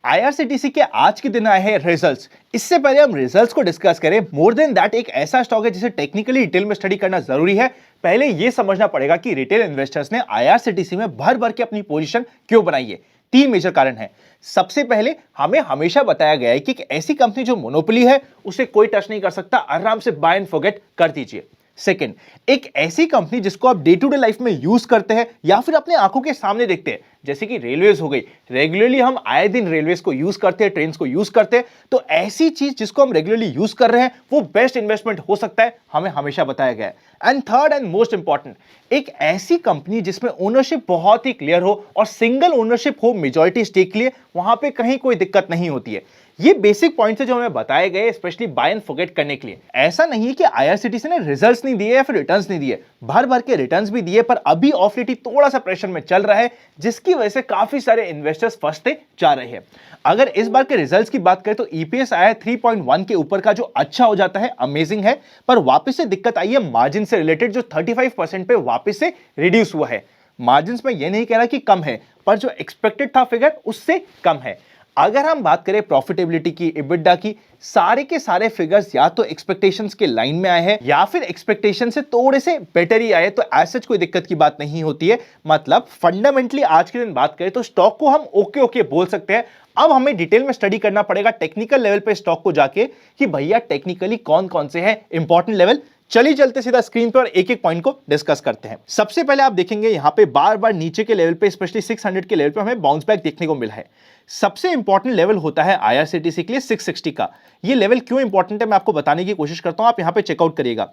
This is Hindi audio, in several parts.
आईआरसीटीसी के आज के दिन आए हैं रिजल्ट्स। इससे पहले हम रिजल्ट्स को डिस्कस करें, मोर देन दैट एक ऐसा स्टॉक है जिसे टेक्निकली डिटेल में स्टडी करना जरूरी है। पहले यह समझना पड़ेगा कि रिटेल इन्वेस्टर्स ने आईआरसीटीसी में भर भर के अपनी पोजीशन क्यों बनाई है। तीन मेजर कारण हैं। सबसे पहले, हमें हमेशा बताया गया है कि एक ऐसी कंपनी जो मोनोपोली है उसे कोई टच नहीं कर सकता, आराम से बाय एंड फॉरगेट कर दीजिए। सेकंड, एक ऐसी कंपनी जिसको आप डे टू डे लाइफ में यूज करते हैं या फिर अपने आंखों के सामने देखते हैं, जैसे कि रेलवेज हो गई। रेगुलरली हम आए दिन रेलवेज को यूज करते हैं, ट्रेन को यूज करते हैं, तो ऐसी चीज जिसको हम रेगुलरली यूज कर रहे हैं वो बेस्ट इन्वेस्टमेंट हो सकता है, हमें हमेशा बताया गया है। And third and most important, एक ऐसी कंपनी जिसमें ओनरशिप बहुत ही क्लियर हो और सिंगल ओनरशिप हो मेजॉरिटी स्टेक के लिए, वहां पे कहीं कोई दिक्कत नहीं होती है। ये बेसिक पॉइंट्स है जो हमें बताए गए स्पेशली बाय एंड फॉरगेट करने के लिए। ऐसा नहीं है कि आईआरसीटीसी ने रिजल्ट्स नहीं दिए या फिर रिटर्न्स नहीं दिए, भर भर के रिटर्न्स भी दिए, पर अभी ऑफ लेट थोड़ा सा प्रेशर में चल रहा है, जिसकी वजह से काफी सारे इन्वेस्टर्स फंसते जा रहे हैं। अगर इस बार के रिजल्ट्स की बात करें तो ईपीएस आया 3.1 के ऊपर का, जो अच्छा हो जाता है, अमेजिंग है, पर वापस से दिक्कत आई है मार्जिन से रिलेटेड, जो 35% पे वापस से रिड्यूस हुआ है। मार्जिन में यह नहीं कह रहा कि कम है, पर जो एक्सपेक्टेड था फिगर उससे कम है। अगर हम बात करें प्रॉफिटेबिलिटी की, इबिडा की, सारे के सारे फिगर्स या तो एक्सपेक्टेशंस के लाइन में आए हैं या फिर एक्सपेक्टेशन से थोड़े से बेटर ही आए, तो ऐसा कोई दिक्कत की बात नहीं होती है। मतलब फंडामेंटली आज के दिन बात करें तो स्टॉक को हम ओके ओके बोल सकते हैं। अब हमें डिटेल में स्टडी करना पड़ेगा टेक्निकल लेवल पे स्टॉक को जाके कि भैया टेक्निकली कौन कौन से हैं इंपॉर्टेंट लेवल। चलिए चलते सीधा स्क्रीन पर और एक एक पॉइंट को डिस्कस करते हैं। सबसे पहले आप देखेंगे यहां पे बार बार नीचे के लेवल पे, स्पेशली 600 के लेवल पे हमें बाउंस बैक देखने को मिला है। सबसे इंपॉर्टेंट लेवल होता है आईआरसीटीसी के लिए 660 का। ये लेवल क्यों इंपॉर्टेंट है मैं आपको बताने की कोशिश करता हूं। आप यहां पे चेकआउट करिएगा,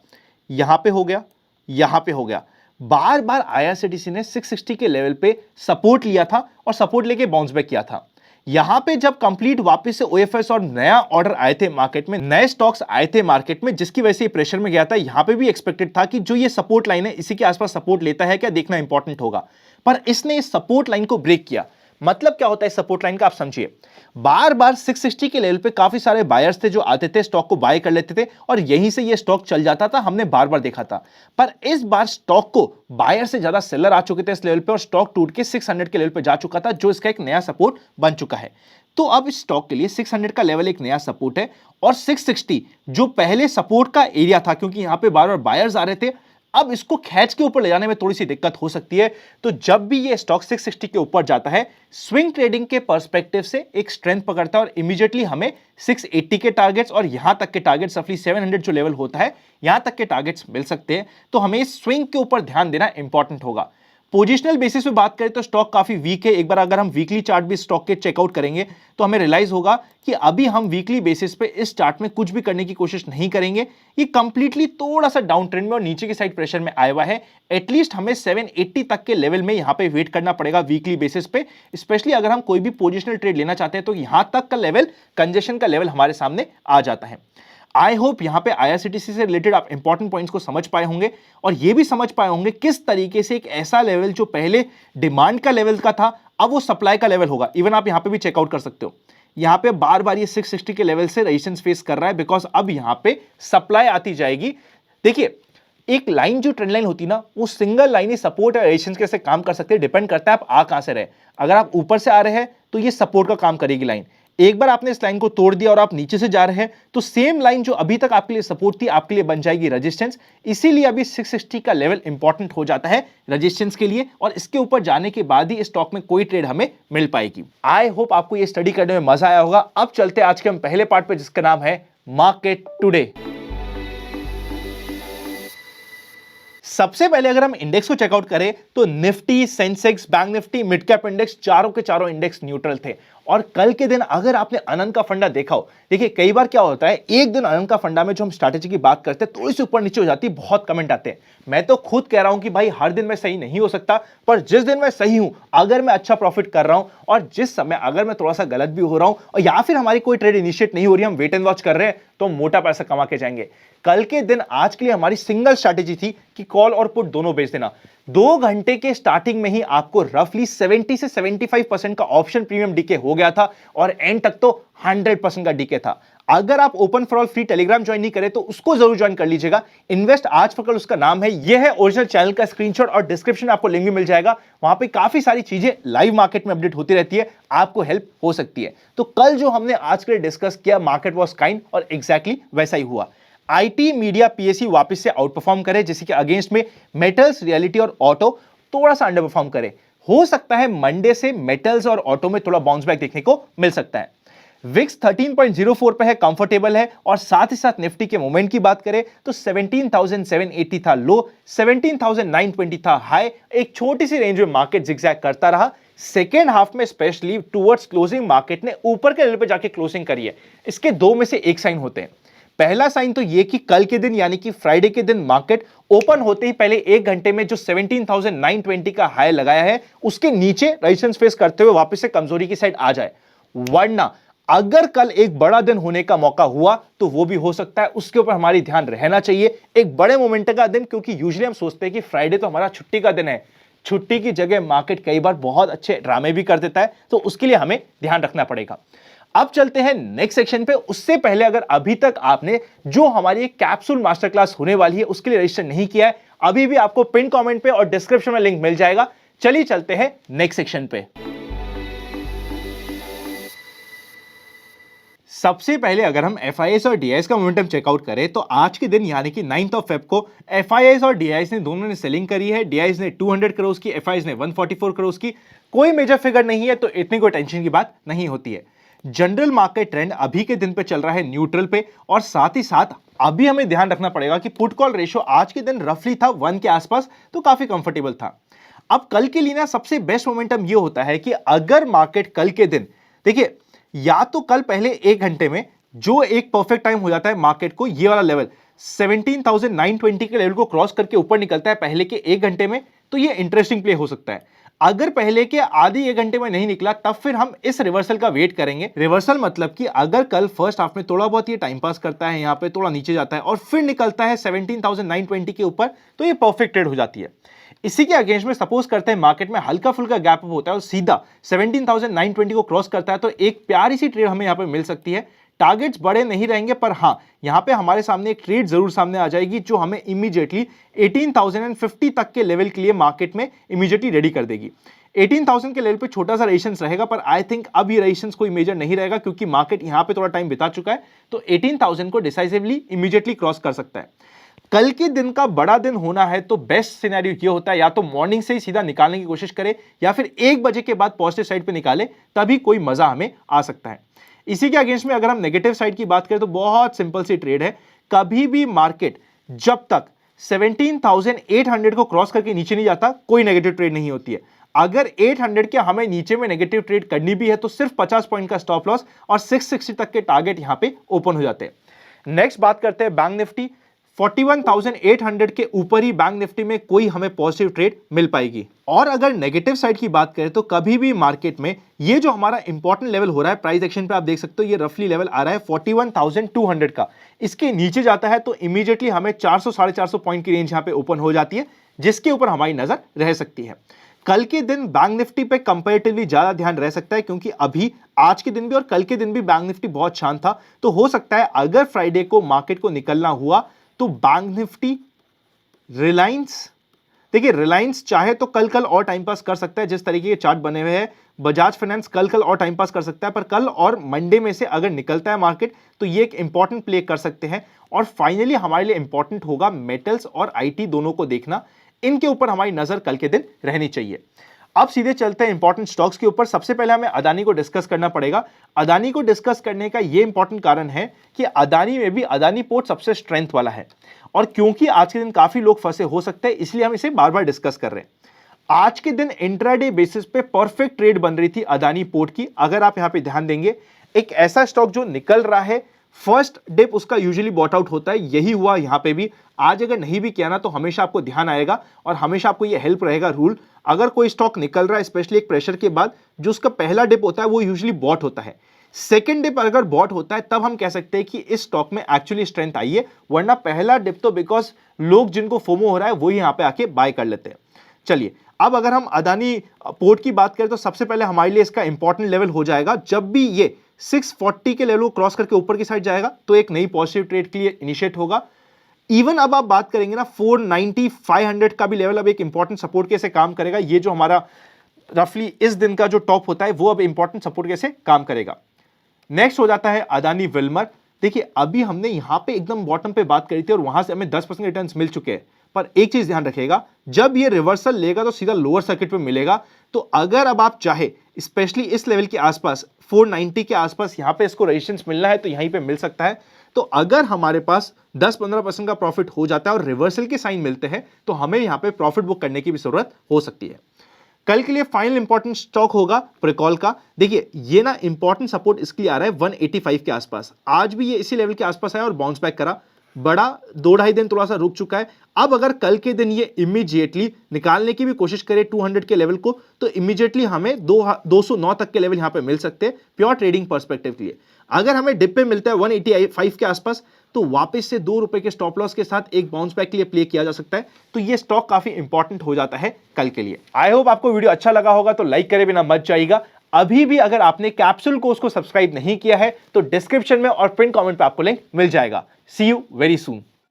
यहां पे हो गया, यहां पे हो गया। बार बार आईआरसीटीसी ने 660 के लेवल पे सपोर्ट लिया था और सपोर्ट लेके बाउंस बैक किया था। यहां पे जब कंप्लीट वापस से ओएफएस और नया ऑर्डर आए थे मार्केट में, नए स्टॉक्स आए थे मार्केट में, जिसकी वजह से प्रेशर में गया था, यहां पे भी एक्सपेक्टेड था कि जो ये सपोर्ट लाइन है इसी के आसपास सपोर्ट लेता है क्या, देखना इंपॉर्टेंट होगा। पर इसने इस सपोर्ट लाइन को ब्रेक किया। मतलब क्या होता है सपोर्ट लाइन का, आप समझिए। बार बार 660 के लेवल पे काफी सारे बायर्स थे जो आते थे, स्टॉक को बाय कर लेते थे और यहीं से ये स्टॉक चल जाता था, हमने बार बार देखा था। पर इस बार स्टॉक को बायर से ज्यादा सेलर आ चुके थे इस लेवल पे और स्टॉक टूट के 600 के लेवल पे जा चुका था, जो इसका एक नया सपोर्ट बन चुका है। तो अब इस स्टॉक के लिए 600 का लेवल एक नया सपोर्ट है और 660 जो पहले सपोर्ट का एरिया था, क्योंकि यहां पे बार बार बायर्स आ रहे थे, अब इसको खैच के ऊपर ले जाने में थोड़ी सी दिक्कत हो सकती है। तो जब भी ये स्टॉक 660 के ऊपर जाता है, स्विंग ट्रेडिंग के पर्सपेक्टिव से एक स्ट्रेंथ पकड़ता है और इमीडिएटली हमें 680 के टारगेट्स और यहां तक के टारगेट्स, रफली 700 जो लेवल होता है, यहां तक के टारगेट्स मिल सकते हैं। तो हमें स्विंग के ऊपर ध्यान देना इंपॉर्टेंट होगा। पोजिशनल बेसिस पे बात करें तो स्टॉक काफी वीक है। एक बार अगर हम वीकली चार्ट भी स्टॉक के चेकआउट करेंगे तो हमें रियलाइज होगा कि अभी हम वीकली बेसिस पे इस चार्ट में कुछ भी करने की कोशिश नहीं करेंगे। ये कंप्लीटली थोड़ा सा डाउन ट्रेंड में और नीचे की साइड प्रेशर में आया हुआ है। एटलीस्ट हमें 780 तक के लेवल में यहां पे वेट करना पड़ेगा वीकली बेसिस पे, स्पेशली अगर हम कोई भी पोजिशनल ट्रेड लेना चाहते हैं तो यहां तक का लेवल, कंजेशन का लेवल हमारे सामने आ जाता है। आई होप यहां पे आईआरसीटीसी से रिलेटेड आप इंपॉर्टेंट पॉइंट्स को समझ पाए होंगे और ये भी समझ पाए होंगे किस तरीके से एक ऐसा लेवल जो पहले डिमांड का लेवल का था, अब वो सप्लाई का लेवल होगा। इवन आप यहां पे भी चेकआउट कर सकते हो, यहां पे बार बार ये 660 के लेवल से रेजिस्टेंस फेस कर रहा है, बिकॉज अब यहां पे सप्लाई आती जाएगी। देखिए, एक लाइन जो ट्रेंड लाइन होती है ना, वो सिंगल लाइन ही सपोर्ट और रेजिस्टेंस कैसे काम कर सकते हैं, डिपेंड करता है आप आ कहां से रहे। अगर आप ऊपर से आ रहे हैं तो ये सपोर्ट का काम करेगी लाइन। एक बार आपने इस लाइन को तोड़ दिया और आप नीचे से जा रहे हैं तो सेम लाइन जो अभी तक आपके लिए सपोर्ट थी, आपके लिए बन जाएगी रेजिस्टेंस। इसीलिए अभी 660 का लेवल इंपॉर्टेंट हो जाता है रेजिस्टेंस के लिए, और इसके ऊपर जाने के बाद ही इस स्टॉक में कोई ट्रेड हमें मिल पाएगी। आई होप आपको ये स्टडी करने में मजा आया होगा। अब चलते हैं आज के हम पहले पार्ट पे, जिसका नाम है मार्केट टुडे। सबसे पहले अगर हम इंडेक्स को चेकआउट करें तो Nifty, Sensex, bank Nifty, mid cap index, चारों के चारों इंडेक्स न्यूट्रल थे। और कल के दिन अगर आपने अनंत का फंडा देखा हो, देखिए कई बार क्या होता है, एक दिन अनंत का फंडा में जो हम स्ट्रैटेजी की बात करते हैं थोड़ी सी ऊपर नीचे हो जाती है, बहुत कमेंट आते हैं। मैं तो खुद कह रहा हूं कि भाई हर दिन मैं सही नहीं हो सकता, पर जिस दिन मैं सही हूं, अगर मैं अच्छा प्रॉफिट कर रहा हूं और जिस समय अगर मैं थोड़ा सा गलत भी हो रहा हूं और या फिर हमारी कोई ट्रेड इनिशिएट नहीं हो रही, हम वेट एंड वॉच कर रहे हैं, तो मोटा पैसा कमा के जाएंगे। कल के दिन आज के लिए हमारी सिंगल स्ट्रैटेजी थी कि कॉल और पुट दोनों बेच देना। 2 घंटे के स्टार्टिंग में ही आपको रफली 70 से 75% का ऑप्शन प्रीमियम डीके हो गया था और एंड तक तो 100% का डीके था। अगर आप open for all free Telegram join नहीं करें तो उसको जरूर ज्वाइन कर लीजिएगा। इन्वेस्ट आज फॉर कल उसका नाम है। यह है ओरिजिनल चैनल का स्क्रीनशॉट और डिस्क्रिप्शन में आपको लिंक भी मिल जाएगा। वहां पे काफी सारी चीजें लाइव मार्केट में अपडेट होती रहती है, आपको हेल्प हो सकती है। तो कल जो हमने आज के लिए डिस्कस किया, मार्केट वॉज काइंड और एग्जैक्टली वैसा ही हुआ। आईटी, मीडिया, पीएसयू वापस से आउट परफॉर्म करे, जैसे कि अगेंस्ट में मेटल्स, रियलिटी और ऑटो थोड़ा सा अंडर परफॉर्म करे। हो सकता है मंडे से मेटल्स और ऑटो में थोड़ा बाउंस बैक देखने को मिल सकता है। विक्स 13.04 पे है, कंफर्टेबल है। और साथ ही साथ निफ्टी के मोमेंट की बात करें तो 17,780 था लो, 17,920 था हाई। एक छोटी सी रेंज में मार्केट जिगजैग करता रहा। सेकेंड हाफ में स्पेशली टुवर्ड्स क्लोजिंग मार्केट ने ऊपर के लेवल पे जाके क्लोजिंग करी है। इसके दो में से एक साइन होते हैं। पहला साइन तो ये कि कल के दिन यानी कि फ्राइडे के दिन मार्केट ओपन होते ही पहले 1 घंटे में जो 17,920 का हाई लगाया है उसके नीचे रेजिस्टेंस फेस करते हुए वापस से कमजोरी की साइड आ जाए। वरना अगर कल एक बड़ा दिन होने का मौका हुआ तो वो भी हो सकता है, उसके ऊपर हमारी ध्यान रहना चाहिए। एक बड़े मोमेंटम का दिन, क्योंकि यूजुअली हम सोचते हैं कि फ्राइडे तो हमारा छुट्टी का दिन है। छुट्टी की जगह मार्केट कई बार बहुत अच्छे ड्रामे भी कर देता है, तो उसके लिए हमें ध्यान रखना पड़ेगा। अब चलते हैं नेक्स्ट सेक्शन पे। उससे पहले अगर अभी तक आपने जो हमारी कैप्सूल मास्टर क्लास होने वाली है उसके लिए रजिस्टर नहीं किया है, अभी भी आपको पिन कमेंट पे और डिस्क्रिप्शन में लिंक मिल जाएगा। चलिए चलते हैं नेक्स्ट सेक्शन पे। सबसे पहले अगर हम एफआईआईस और डीआईएस का मोमेंटम चेकआउट करें तो आज के दिन यानी कि 9 फेब को एफआईआईस और डीआईएस ने दोनों ने सेलिंग करी है। डीआईएस ने 200 करोड़ की, एफआईआईस ने 144 करोड़ की। कोई मेजर फिगर नहीं है तो इतनी कोई टेंशन की बात नहीं होती है। जनरल मार्केट ट्रेंड अभी के दिन पे चल रहा है न्यूट्रल पे, और साथ ही साथ अभी हमें ध्यान रखना पड़ेगा कि पुट कॉल रेशियो आज के दिन रफली था 1 के आसपास, तो काफी कंफर्टेबल था। अब कल के लिए ना सबसे बेस्ट मोमेंटम ये होता है कि अगर मार्केट कल के दिन, देखिए या तो कल पहले 1 घंटे में जो एक परफेक्ट टाइम हो जाता है मार्केट को, ये वाला लेवल 17,920 के लेवल को क्रॉस करके ऊपर निकलता है पहले के 1 घंटे में, तो ये इंटरेस्टिंग प्ले हो सकता है। अगर पहले के आधी 1 घंटे में नहीं निकला तब फिर हम इस रिवर्सल का वेट करेंगे। रिवर्सल मतलब कि अगर कल फर्स्ट हाफ में थोड़ा बहुत ये टाइम पास करता है, यहां पे थोड़ा नीचे जाता है और फिर निकलता है 17,920 के ऊपर, तो ये परफेक्ट ट्रेड हो जाती है। इसी के अगेंस्ट में सपोज करते हैं मार्केट में हल्का फुल्का गैप अप होता है और सीधा 17,920 को क्रॉस करता है, तो एक प्यारी सी ट्रेड हमें यहां पे मिल सकती है। टारगेट्स बड़े नहीं रहेंगे, पर हाँ यहां पे हमारे सामने एक ट्रेड जरूर सामने आ जाएगी जो हमें इमीडिएटली 18,050 तक के लेवल के लिए मार्केट में इमीडिएटली रेडी कर देगी। 18,000 के लेवल पे छोटा सा रेजिस्टेंस रहेगा, पर आई थिंक अब ये रेजिस्टेंस कोई मेजर नहीं रहेगा क्योंकि मार्केट यहां पे थोड़ा टाइम बिता चुका है, तो 18,000 को डिसाइसिवली इमीडिएटली क्रॉस कर सकता है। कल के दिन का बड़ा दिन होना है तो बेस्ट सिनेरियो ये होता है या तो मॉर्निंग से ही सीधा निकालने की कोशिश करे या फिर 1 बजे के बाद पॉजिटिव साइड पे निकाले, तभी कोई मजा हमें आ सकता है। इसी के अगेंस्ट में अगर हम नेगेटिव साइड की बात करें तो बहुत सिंपल सी ट्रेड है। कभी भी मार्केट जब तक 17,800 को क्रॉस करके नीचे नहीं जाता कोई नेगेटिव ट्रेड नहीं होती है। अगर 800 के हमें नीचे में नेगेटिव ट्रेड करनी भी है तो सिर्फ 50 पॉइंट का स्टॉप लॉस और 660 तक के टारगेट यहां पे ओपन हो जाते हैं। नेक्स्ट बात करते हैं बैंक निफ्टी। 41,800 के ऊपर ही बैंक निफ्टी में कोई हमें पॉजिटिव ट्रेड मिल पाएगी। और अगर नेगेटिव साइड की बात करें तो कभी भी मार्केट में ये जो हमारा इंपॉर्टेंट लेवल हो रहा है प्राइस एक्शन पे, आप देख सकते हो ये रफली लेवल आ रहा है 41,200 का। इसके नीचे जाता है तो इमीडिएटली हमें 400 साढ़े 400 पॉइंट की रेंज यहां पे ओपन हो जाती है, जिसके ऊपर हमारी नजर रह सकती है। कल के दिन बैंक निफ्टी पे कंपैरेटिवली ज्यादा ध्यान रह सकता है क्योंकि अभी आज के दिन भी और कल के दिन भी बैंक निफ्टी बहुत शांत था, तो हो सकता है अगर फ्राइडे को मार्केट को निकलना हुआ तो बैंक निफ्टी, रिलायंस, देखिए रिलायंस चाहे तो कल और टाइम पास कर सकता है, जिस तरीके के चार्ट बने हुए हैं। बजाज फाइनेंस कल और टाइम पास कर सकता है, पर कल और मंडे में से अगर निकलता है मार्केट तो ये एक इंपॉर्टेंट प्ले कर सकते हैं। और फाइनली हमारे लिए इंपॉर्टेंट होगा मेटल्स और आईटी दोनों को देखना, इनके ऊपर हमारी नजर कल के दिन रहनी चाहिए। अब सीधे चलते हैं इंपॉर्टेंट स्टॉक्स के ऊपर। सबसे पहले हमें अदानी को डिस्कस करना पड़ेगा। अदानी को डिस्कस करने का यह इंपॉर्टेंट कारण है कि अदानी में भी अदानी पोर्ट सबसे स्ट्रेंथ वाला है, और क्योंकि आज के दिन काफी लोग फंसे हो सकते हैं इसलिए हम इसे बार बार डिस्कस कर रहे हैं। आज के दिन इंट्राडे बेसिस पे परफेक्ट ट्रेड बन रही थी अदानी पोर्ट की। अगर आप यहां पे ध्यान देंगे, एक ऐसा स्टॉक जो निकल रहा है, फर्स्ट डिप उसका यूजुअली बॉट आउट होता है, यही हुआ यहां पे भी। आज अगर नहीं भी किया ना तो हमेशा आपको ध्यान आएगा और हमेशा आपको यह हेल्प रहेगा रूल। अगर कोई स्टॉक निकल रहा है स्पेशली एक प्रेशर के बाद, जो उसका पहला डिप होता है वो यूजुअली बॉट होता है। सेकंड डिप अगर बॉट होता है तब हम कह सकते हैं कि इस स्टॉक में एक्चुअली स्ट्रेंथ आई है, वरना पहला डिप तो बिकॉज लोग जिनको फोमो हो रहा है वो यहां पे आके बाय कर लेते हैं। चलिए अब अगर हम अदानी पोर्ट की बात करें तो सबसे पहले हमारे लिए इसका इंपॉर्टेंट लेवल हो जाएगा जब भी ये 640 के लेवल को क्रॉस करके ऊपर की साइड जाएगा तो एक नई पॉजिटिव ट्रेड के लिए इनिशिएट होगा। इवन अब आप बात करेंगे ना 490 500 का भी लेवल अब एक इंपॉर्टेंट सपोर्ट कैसे काम करेगा। ये जो हमारा रफली इस दिन का जो टॉप होता है वो अब इंपॉर्टेंट सपोर्ट कैसे काम करेगा। नेक्स्ट हो जाता है अदानी विल्मर। देखिए अभी हमने यहां पे एकदम बॉटम पे बात करी थी और वहां से हमें 10% रिटर्न्स मिल चुके हैं, पर एक चीज ध्यान रखिएगा, जब ये रिवर्सल लेगा तो सीधा लोअर सर्किट पे मिलेगा। तो अगर अब आप चाहे स्पेशली इस लेवल के आसपास 490 के आसपास यहां पे इसको रेजिस्टेंस मिलना है तो यहीं पे मिल सकता है। तो अगर हमारे पास 10-15% का प्रॉफिट हो जाता है और रिवर्सल के साइन मिलते हैं तो हमें यहां पे प्रॉफिट बुक करने की भी जरूरत हो सकती है। कल के लिए फाइनल इंपॉर्टेंट स्टॉक होगा प्रिकॉल का। देखिए ये ना इंपॉर्टेंट सपोर्ट इसके लिए आ रहा है 185 के आसपास। आज भी ये इसी लेवल के आसपास आया और बाउंस बैक करा, बड़ा 2-2.5 दिन थोड़ा सा रुक चुका है। अब अगर कल के दिन ये इमीडिएटली निकालने की भी कोशिश करे 200 के लेवल को तो इमीडिएटली हमें 209 तक के लेवल यहां पे मिल सकते हैं प्योर ट्रेडिंग पर्सपेक्टिव के लिए। अगर हमें डिप पे मिलता है 185 के आसपास तो वापस से ₹2 के स्टॉप लॉस के साथ एक बाउंस बैक के लिए प्ले किया जा सकता है। तो ये स्टॉक काफी इंपॉर्टेंट हो जाता है कल के लिए। आई होप आपको वीडियो अच्छा लगा होगा, तो लाइक करे बिना मत जाइएगा। अभी भी अगर आपने कैप्सूल कोर्स को सब्सक्राइब नहीं किया है तो डिस्क्रिप्शन में और पिन कमेंट पे आपको लिंक मिल जाएगा। सी यू वेरी सून।